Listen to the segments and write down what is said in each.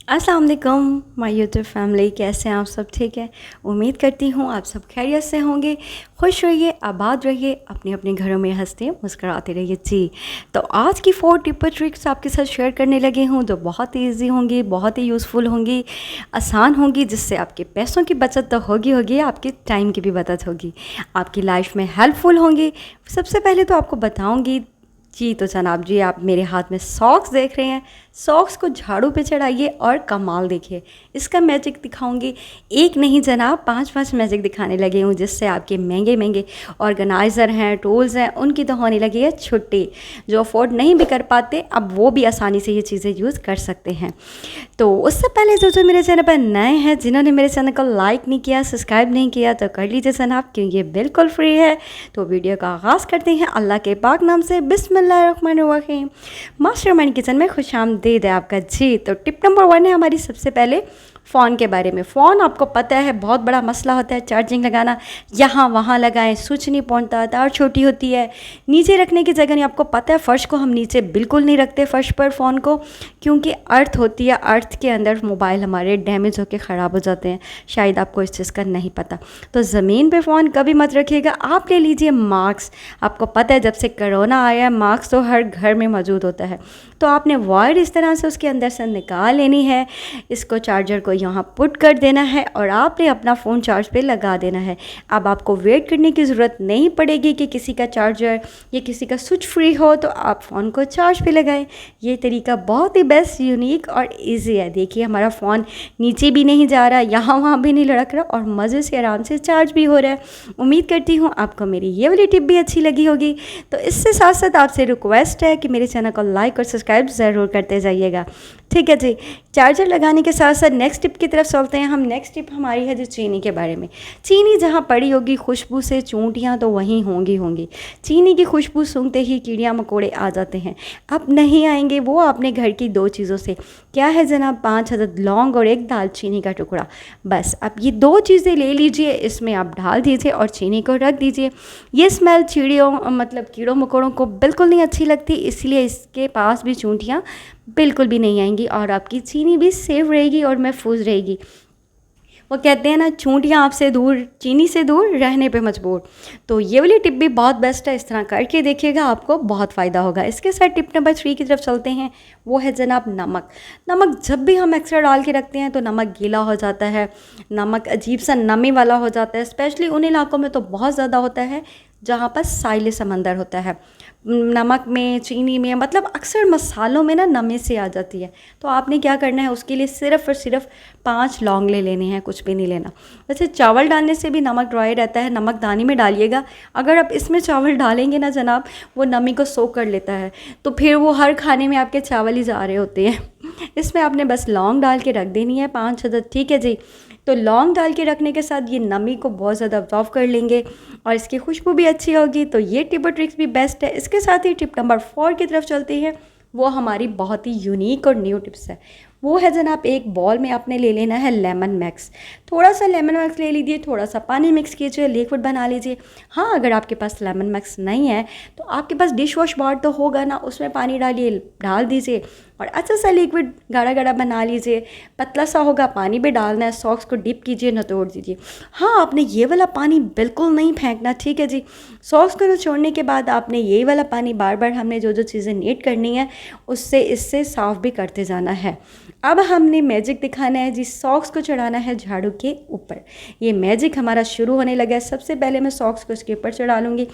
अस्सलाम वालेकुम my YouTube family, कैसे हैं आप सब? ठीक है, उम्मीद करती हूँ आप सब खैरियत से होंगे। खुश रहिए, आबाद रहिए, अपने अपने घरों में हंसते मुस्कुराते रहिए जी। तो आज की 4 टिप ट्रिक्स आपके साथ शेयर करने लगे हूँ जो बहुत ही ईजी होंगी, बहुत ही यूज़फुल होंगी, आसान होंगी, जिससे आपके पैसों की बचत तो होगी, आपके टाइम की भी बचत होगी, आपकी लाइफ में हेल्पफुल होंगी। सबसे पहले तो आपको बताऊँगी जी। तो जनाब जी, आप मेरे हाथ में सॉक्स देख रहे हैं। सॉक्स को झाड़ू पे चढ़ाइए और कमाल देखिए, इसका मैजिक दिखाऊंगी। एक नहीं जनाब, 5 मैजिक दिखाने लगे हूँ, जिससे आपके महंगे महंगे ऑर्गेनाइज़र हैं, टूल्स हैं, उनकी तो होने लगी है छुट्टी। जो अफोर्ड नहीं भी कर पाते, अब वो भी आसानी से ये चीज़ें यूज़ कर सकते हैं। तो उससे पहले जो जो मेरे चैनल पर नए हैं, जिन्होंने मेरे चैनल को लाइक नहीं किया, सब्सक्राइब नहीं किया, तो कर लीजिए जनाब, क्योंकि ये बिल्कुल फ्री है। तो वीडियो का आगाज़ करते हैं अल्लाह के पाक नाम से। बिस्मिल्लाहिर्रहमानिर्रहीम। मास्टरमाइंड किचन में खुशामदीद है आपका जी। तो टिप नंबर 1 है हमारी सबसे पहले फ़ोन के बारे में। फ़ोन आपको पता है बहुत बड़ा मसला होता है, चार्जिंग लगाना, यहाँ वहाँ लगाएं, स्विच नहीं पहुंचता, तार छोटी होती है, नीचे रखने की जगह नहीं। आपको पता है फ़र्श को हम नीचे बिल्कुल नहीं रखते, फ़र्श पर फ़ोन को, क्योंकि अर्थ होती है, अर्थ के अंदर मोबाइल हमारे डैमेज होकर ख़राब हो जाते हैं। शायद आपको इस चीज़ का नहीं पता। तो ज़मीन पे फ़ोन कभी मत रखिएगा। आप ले लीजिए मास्क। आपको पता है जब से कोरोना आया है, मास्क तो हर घर में मौजूद होता है। तो आपने वायर इस तरह से उसके अंदर से निकाल लेनी है, इसको चार्जर को यहाँ पुट कर देना है और आपने अपना फ़ोन चार्ज पे लगा देना है। अब आपको वेट करने की ज़रूरत नहीं पड़ेगी कि किसी का चार्जर या किसी का स्विच फ्री हो तो आप फ़ोन को चार्ज पे लगाएं। ये तरीका बहुत ही बेस्ट, यूनिक और इजी है। देखिए हमारा फ़ोन नीचे भी नहीं जा रहा, यहाँ वहाँ भी नहीं लड़क रहा और मज़े से आराम से चार्ज भी हो रहा है। उम्मीद करती हूँ आपको मेरी ये वाली टिप भी अच्छी लगी होगी। तो इससे साथ साथ आपसे रिक्वेस्ट है कि मेरे चैनल को लाइक और सब्सक्राइब ज़रूर करते जाइएगा, ठीक है जी। चार्जर लगाने के साथ साथ नेक्स्ट टिप की तरफ चलते हैं हम। नेक्स्ट टिप हमारी है जो चीनी के बारे में। चीनी जहाँ पड़ी होगी खुशबू से चूंटियाँ तो वहीं होंगी। चीनी की खुशबू सूंघते ही कीड़ियाँ मकोड़े आ जाते हैं। अब नहीं आएंगे वो अपने घर की 2 चीज़ों से। क्या है जनाब? 5 अदद लौंग और 1 दालचीनी का टुकड़ा। बस अब ये 2 चीज़ें ले लीजिए, इसमें आप डाल दीजिए और चीनी को रख दीजिए। ये स्मेल चिड़ियों मतलब कीड़ों मकोड़ों को बिल्कुल नहीं अच्छी लगती, इसलिए इसके पास भी चूंटियाँ बिल्कुल भी नहीं आएंगी और आपकी चीनी भी सेफ रहेगी और महफूज रहेगी। वो कहते हैं ना, चूंटियाँ आपसे दूर, चीनी से दूर, रहने पे मजबूर। तो ये वाली टिप भी बहुत बेस्ट है, इस तरह करके देखिएगा, आपको बहुत फ़ायदा होगा। इसके साथ टिप नंबर 3 की तरफ चलते हैं। वो है जनाब नमक। नमक जब भी हम एक्स्ट्रा डाल के रखते हैं तो नमक गीला हो जाता है, नमक अजीब सा नमी वाला हो जाता है। स्पेशली उन इलाकों में तो बहुत ज़्यादा होता है जहाँ पर साहिल समंदर होता है। नमक में, चीनी में, मतलब अक्सर मसालों में ना नमी से आ जाती है। तो आपने क्या करना है, उसके लिए सिर्फ़ और सिर्फ 5 लौंग ले लेने हैं, कुछ भी नहीं लेना। वैसे चावल डालने से भी नमक ड्राई रहता है, नमक दानी में डालिएगा। अगर आप इसमें चावल डालेंगे ना जनाब, वो नमी को सोख कर लेता है, तो फिर वो हर खाने में आपके चावल ही जा रहे होते हैं। इसमें आपने बस लौंग डाल के रख देनी है 5 अदद, ठीक है जी। तो लौंग डाल के रखने के साथ ये नमी को बहुत ज़्यादा अब्जॉर्व कर लेंगे और इसकी खुशबू भी अच्छी होगी। तो ये टिप और ट्रिक्स भी बेस्ट है। इसके साथ ही टिप नंबर 4 की तरफ चलते हैं। वो हमारी बहुत ही यूनिक और न्यू टिप्स है। वो है जनाब, एक बॉल में आपने ले लेना है लेमन मैक्स। थोड़ा सा लेमन मैक्स ले लीजिए, थोड़ा सा पानी मिक्स कीजिए, लिक्विड बना लीजिए। हाँ, अगर आपके पास लेमन मैक्स नहीं है तो आपके पास डिश वॉश बार तो होगा ना, उसमें पानी डाल दीजिए और अच्छा सा लिक्विड गाढ़ा गाढ़ा बना लीजिए। पतला सा होगा, पानी भी डालना है, सॉक्स को डिप कीजिए, निचोड़ दीजिए। हाँ, आपने ये वाला पानी बिल्कुल नहीं फेंकना, ठीक है जी। सॉक्स को निचोड़ने के बाद आपने ये वाला पानी बार बार हमने जो जो चीज़ें नीट करनी है उससे इससे साफ़ भी करते जाना है। अब हमने मैजिक दिखाना है जी, सॉक्स को चढ़ाना है झाड़ू के ऊपर। ये मैजिक हमारा शुरू होने लगा है। सबसे पहले मैं सॉक्स को इसके ऊपर चढ़ा लूँगी।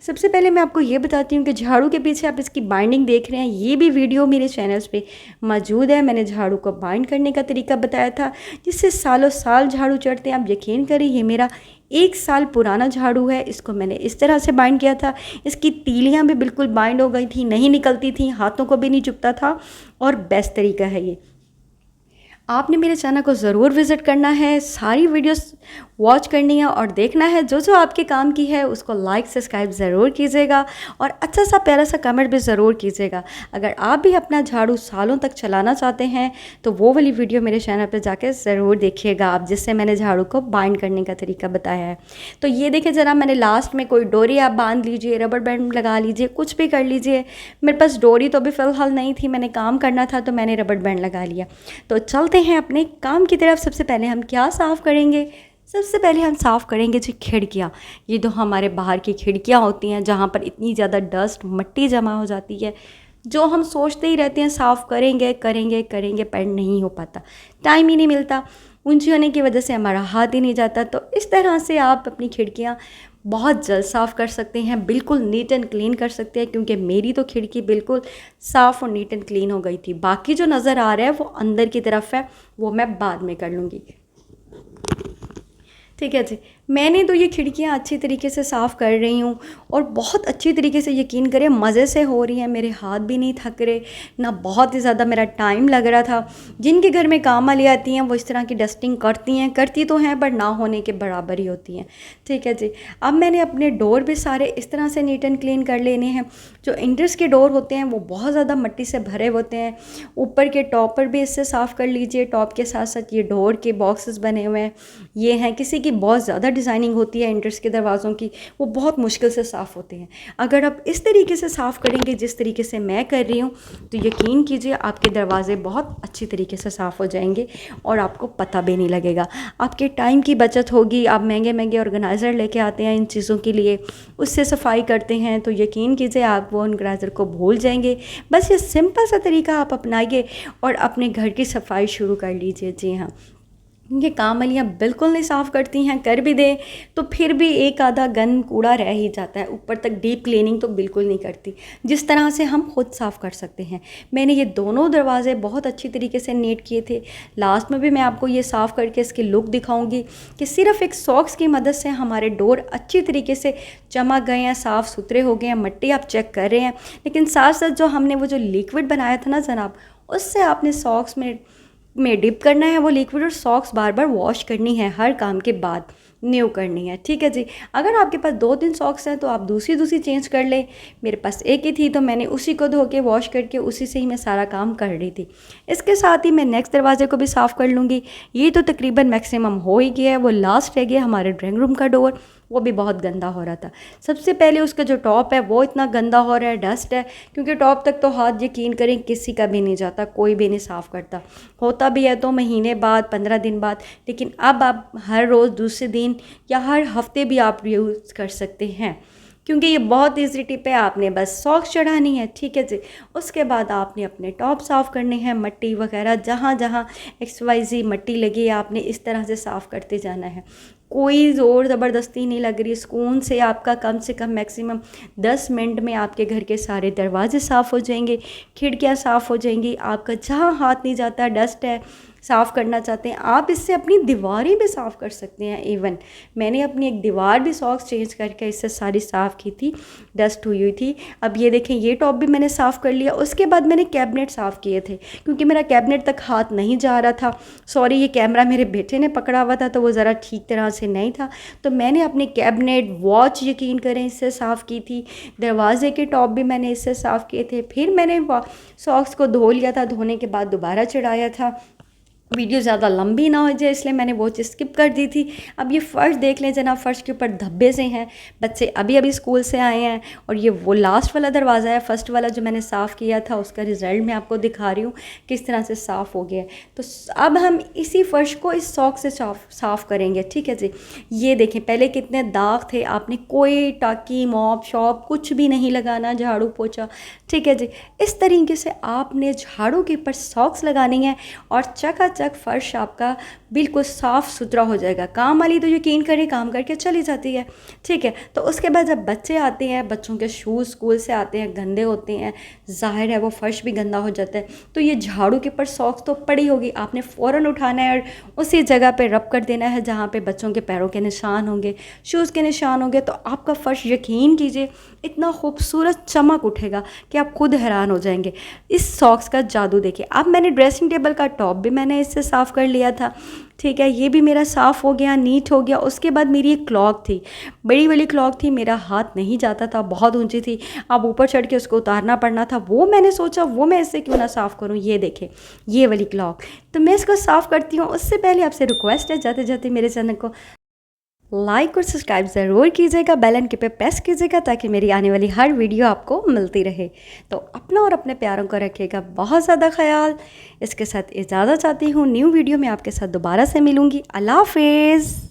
सबसे पहले मैं आपको ये बताती हूँ कि झाड़ू के पीछे आप इसकी बाइंडिंग देख रहे हैं, ये भी वीडियो मेरे चैनल्स पे मौजूद है। मैंने झाड़ू को बाइंड करने का तरीका बताया था, जिससे सालों साल झाड़ू चढ़ते हैं। आप यकीन करें, ये मेरा 1 साल पुराना झाड़ू है। इसको मैंने इस तरह से बाइंड किया था। इसकी तीलियाँ भी बिल्कुल बाइंड हो गई थी, नहीं निकलती थी, हाथों को भी नहीं चुभता था और बेस्ट तरीका है ये। आपने मेरे चैनल को ज़रूर विज़िट करना है, सारी वीडियोस वॉच करनी है और देखना है। जो जो आपके काम की है उसको लाइक सब्सक्राइब ज़रूर कीजिएगा और अच्छा सा प्यारा सा कमेंट भी ज़रूर कीजिएगा। अगर आप भी अपना झाड़ू सालों तक चलाना चाहते हैं तो वो वाली वीडियो मेरे चैनल पर जाकर ज़रूर देखिएगा आप, जिससे मैंने झाड़ू को बाइंड करने का तरीका बताया है। तो ये देखिए ज़रा, मैंने लास्ट में कोई डोरी आप बांध लीजिए, रबर बैंड लगा लीजिए, कुछ भी कर लीजिए। मेरे पास डोरी तो अभी फ़िलहाल नहीं थी, मैंने काम करना था तो मैंने रबर बैंड लगा लिया। तो चलते बढ़ते हैं अपने काम की तरफ। सबसे पहले हम क्या साफ़ करेंगे? सबसे पहले हम साफ़ करेंगे जी खिड़कियाँ। ये तो हमारे बाहर की खिड़कियाँ होती हैं जहाँ पर इतनी ज़्यादा डस्ट मिट्टी जमा हो जाती है, जो हम सोचते ही रहते हैं साफ़ करेंगे करेंगे करेंगे, पर नहीं हो पाता, टाइम ही नहीं मिलता। ऊंची होने की वजह से हमारा हाथ ही नहीं जाता। तो इस तरह से आप अपनी खिड़कियाँ बहुत जल्द साफ़ कर सकते हैं, बिल्कुल नीट एंड क्लीन कर सकते हैं। क्योंकि मेरी तो खिड़की बिल्कुल साफ़ और नीट एंड क्लीन हो गई थी। बाकी जो नज़र आ रहा है वो अंदर की तरफ है, वो मैं बाद में कर लूँगी। ठीक है जी, मैंने तो ये खिड़कियाँ अच्छी तरीके से साफ़ कर रही हूँ और बहुत अच्छी तरीके से, यकीन करें मज़े से हो रही हैं। मेरे हाथ भी नहीं थक रहे, ना बहुत ही ज़्यादा मेरा टाइम लग रहा था। जिनके घर में काम वाली आती हैं वो इस तरह की डस्टिंग करती तो हैं, पर ना होने के बराबर ही होती हैं। ठीक है जी, अब मैंने अपने डोर भी सारे इस तरह से नीट एंड क्लीन कर लेने हैं। जो इंडर्स के डोर होते हैं वो बहुत ज़्यादा मिट्टी से भरे होते हैं। ऊपर के टॉप पर भी इससे साफ़ कर लीजिए। टॉप के साथ साथ ये डोर के बॉक्सेस बने हुए हैं, ये हैं। किसी की बहुत ज़्यादा डिज़ाइनिंग होती है इंडर्स के दरवाज़ों की, वो बहुत मुश्किल से साफ़ होते हैं। अगर आप इस तरीके से साफ़ करेंगे जिस तरीके से मैं कर रही हूँ, तो यकीन कीजिए आपके दरवाज़े बहुत अच्छी तरीके से साफ़ हो जाएंगे और आपको पता भी नहीं लगेगा। आपके टाइम की बचत होगी। आप महंगे महंगे ऑर्गेनाइज़र लेके आते हैं इन चीज़ों के लिए, उससे सफाई करते हैं, तो यकीन कीजिए आप वो ऑर्गेनाइज़र को भूल जाएंगे। बस ये सिंपल सा तरीका आप अपनाइए और अपने घर की सफाई शुरू कर लीजिए। जी हाँ, ये काम वालियाँ बिल्कुल नहीं साफ़ करती हैं, कर भी दें तो फिर भी एक आधा गंद कूड़ा रह ही जाता है। ऊपर तक डीप क्लीनिंग तो बिल्कुल नहीं करती, जिस तरह से हम खुद साफ़ कर सकते हैं। मैंने ये दोनों दरवाजे बहुत अच्छी तरीके से नीट किए थे। लास्ट में भी मैं आपको ये साफ़ करके इसकी लुक दिखाऊंगी कि सिर्फ एक सॉक्स की मदद से हमारे डोर अच्छी तरीके से चमक गए हैं, साफ़ सुथरे हो गए हैं। मिट्टी आप चेक कर रहे हैं, लेकिन साथ साथ जो हमने वो जो लिक्विड बनाया था ना जनाब, उससे आपने सॉक्स में डिप करना है वो लिक्विड, और सॉक्स बार बार वॉश करनी है, हर काम के बाद न्यू करनी है। ठीक है जी, अगर आपके पास 2-3 सॉक्स हैं तो आप दूसरी चेंज कर लें। मेरे पास एक ही थी तो मैंने उसी को धो के वॉश करके उसी से ही मैं सारा काम कर रही थी। इसके साथ ही मैं नेक्स्ट दरवाजे को भी साफ़ कर लूँगी। ये तो तकरीबन मैक्सिमम हो ही गया है। वो लास्ट रह गया हमारे ड्राइंग रूम का डोर, वो भी बहुत गंदा हो रहा था। सबसे पहले उसका जो टॉप है वो इतना गंदा हो रहा है, डस्ट है, क्योंकि टॉप तक तो हाथ यकीन करें किसी का भी नहीं जाता, कोई भी नहीं साफ़ करता। होता भी है तो महीने बाद, 15 दिन बाद, लेकिन अब आप हर रोज़, दूसरे दिन या हर हफ्ते भी आप यूज़ कर सकते हैं, क्योंकि ये बहुत ईजी टिप है। आपने बस सॉक्स चढ़ानी है, ठीक है जी। उसके बाद आपने अपने टॉप साफ़ करने हैं, मिट्टी वगैरह जहाँ जहाँ XYZ मिट्टी लगी है आपने इस तरह से साफ़ करते जाना है। कोई ज़ोर ज़बरदस्ती नहीं लग रही, सुकून से आपका कम से कम मैक्सिमम 10 मिनट में आपके घर के सारे दरवाजे साफ़ हो जाएंगे, खिड़कियाँ साफ़ हो जाएंगी। आपका जहाँ हाथ नहीं जाता, डस्ट है, साफ़ करना चाहते हैं आप, इससे अपनी दीवारें भी साफ़ कर सकते हैं। इवन मैंने अपनी एक दीवार भी सॉक्स चेंज करके इससे सारी साफ़ की थी, डस्ट हुई थी। अब ये देखें, ये टॉप भी मैंने साफ़ कर लिया। उसके बाद मैंने कैबिनेट साफ़ किए थे, क्योंकि मेरा कैबिनेट तक हाथ नहीं जा रहा था। सॉरी, ये कैमरा मेरे बेटे ने पकड़ा हुआ था तो वो ज़रा ठीक तरह से नहीं था। तो मैंने अपने कैबिनेट, वॉच यकीन करें इससे साफ़ की थी। दरवाजे के टॉप भी मैंने इससे साफ़ किए थे। फिर मैंने सॉक्स को धो लिया था, धोने के बाद दोबारा चढ़ाया था। वीडियो ज़्यादा लंबी ना हो जाए इसलिए मैंने वो चीज़ स्किप कर दी थी। अब ये फ़र्श देख लें जनाब, फ़र्श के ऊपर धब्बे से हैं। बच्चे अभी अभी स्कूल से आए हैं और ये वो लास्ट वाला दरवाज़ा है, फर्स्ट वाला जो मैंने साफ़ किया था, उसका रिज़ल्ट मैं आपको दिखा रही हूँ किस तरह से साफ़ हो गया है। तो अब हम इसी फ़र्श को इस सॉक से साफ़ करेंगे। ठीक है जी, ये देखें पहले कितने दाग थे। आपने कोई टाकी, मॉप शॉप कुछ भी नहीं लगाना, झाड़ू पोछा। ठीक है जी, इस तरीके से आपने झाड़ू के ऊपर सॉक्स लगानी है और चकाचक फर्श आपका बिल्कुल साफ़ सुथरा हो जाएगा। काम वाली तो यकीन करें काम करके चली जाती है। ठीक है, तो उसके बाद जब बच्चे आते हैं, बच्चों के शूज़ स्कूल से आते हैं, गंदे होते हैं, ज़ाहिर है वो फ़र्श भी गंदा हो जाता है। तो ये झाड़ू के ऊपर सॉक्स तो पड़ी होगी, आपने फ़ौरन उठाना है और उसी जगह पे रब कर देना है जहाँ पे बच्चों के पैरों के निशान होंगे, शूज़ के निशान होंगे। तो आपका फ़र्श यकीन कीजिए इतना खूबसूरत चमक उठेगा कि आप खुद हैरान हो जाएंगे। इस सॉक्स का जादू देखिए। अब मैंने ड्रेसिंग टेबल का टॉप भी मैंने इससे साफ़ कर लिया था। ठीक है, ये भी मेरा साफ़ हो गया, नीट हो गया। उसके बाद मेरी एक क्लॉक थी, बड़ी वाली क्लॉक थी, मेरा हाथ नहीं जाता था, बहुत ऊंची थी। अब ऊपर चढ़ के उसको उतारना पड़ना था। वो मैंने सोचा वो मैं इससे क्यों ना साफ़ करूँ। ये देखें, ये वाली क्लॉक, तो मैं इसको साफ़ करती हूँ। उससे पहले आपसे रिक्वेस्ट है, जाते जाते मेरे चैनल को लाइक और सब्सक्राइब ज़रूर कीजिएगा, बेल आइकन पे प्रेस कीजिएगा ताकि मेरी आने वाली हर वीडियो आपको मिलती रहे। तो अपना और अपने प्यारों का रखिएगा बहुत ज़्यादा ख्याल। इसके साथ इजाज़त चाहती हूँ, न्यू वीडियो में आपके साथ दोबारा से मिलूँगी। अल्लाह हाफिज़।